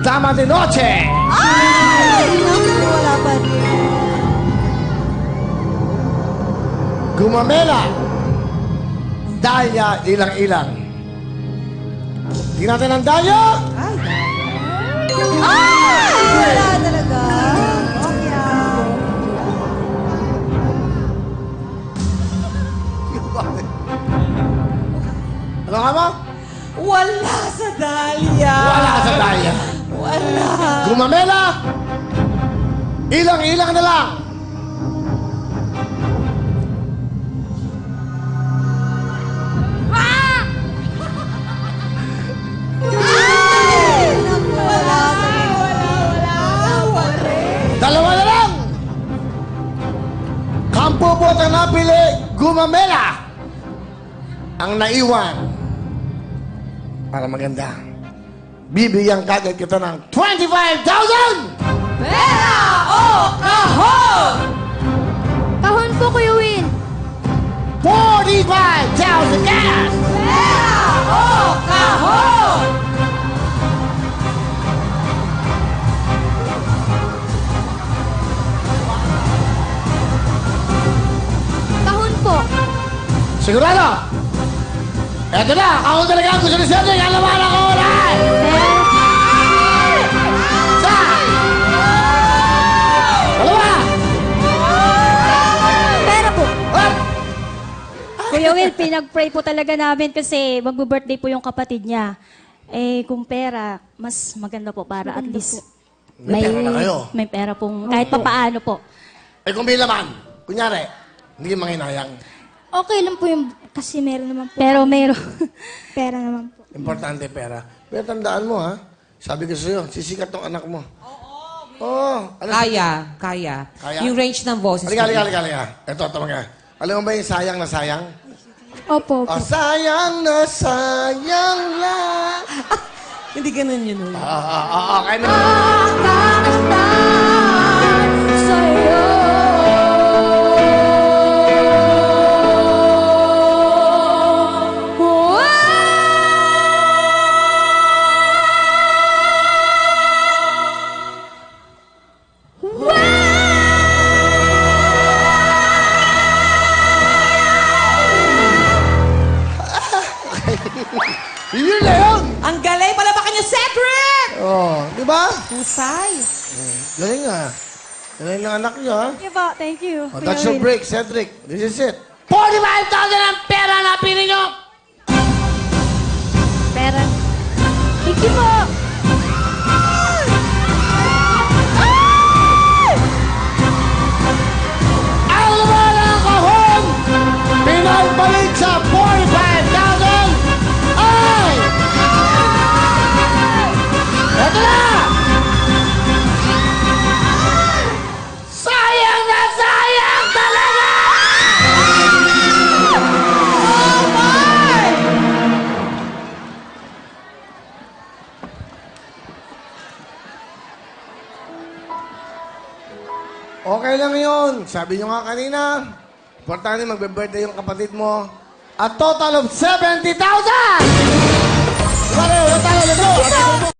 Dama de Noche. Ay! Naku, wala pa rin. Gumamela. Daya ilang-ilang. Tingnan natin ang Daya. Ay! Ay! Wala talaga. Okay. Ano ka mo? Wala sa Dahlia. Wala ka sa Daya. Wala. Gumamela. Ilang-ilang na lang. Ay! Naku, wala. Wala rin. Dalawa na lang. Kampo po ang napili. Gumamela. Ang naiwan. Para maganda. Bibigyan kagad kita ng 25,000! Pera o kahon? Kahon po, Kuya Will. 45,000 cash! Pera o kahon? Kahon po. Sigurado? Eto na! Ako talaga ang gusto ni Cedric! Ang laman ako ulit! Pera. Sa! Dalawa! Pera po. Up! Kuya Will, pinag-pray po talaga namin kasi mag-birthday po yung kapatid niya. Eh, kung pera, mas maganda po para at least May pera na kayo. may pera pong kahit papaano po. Eh kung may laman, kunyari, hindi manginayang. Okay lang po yung, kasi meron naman po. Pero meron. Pera naman po. Importante pera. Pero tandaan mo, ha? Sabi ko sa'yo, sisikat tong anak mo. Oo. Ano? Kaya. Kaya? Yung range ng boses. Halika. Ito, mga. Alam mo ba yung sayang na sayang? Opo, opo. Oh, sayang na sayang lang. Hindi ganun yun. Okay na. Yun na yun! Ang galing! Palabakan niyo, Cedric! Oh, di ba? Husay. Galing nga. Galing ng anak niyo, ha? Thank you po. Thank you. Oh, Kuya that's your Will. break, Cedric. This is it. 45,000 ang pera na pili nyo! Pera. Thank you po. Ang laman ng kahon! Pinagpalit sa 45,000 ay... Eto na! Sayang na sayang talaga! Okay lang yun. Sabi nyo nga kanina, importante magbe-birthday yung kapatid mo. A total of 70,000! Let's go!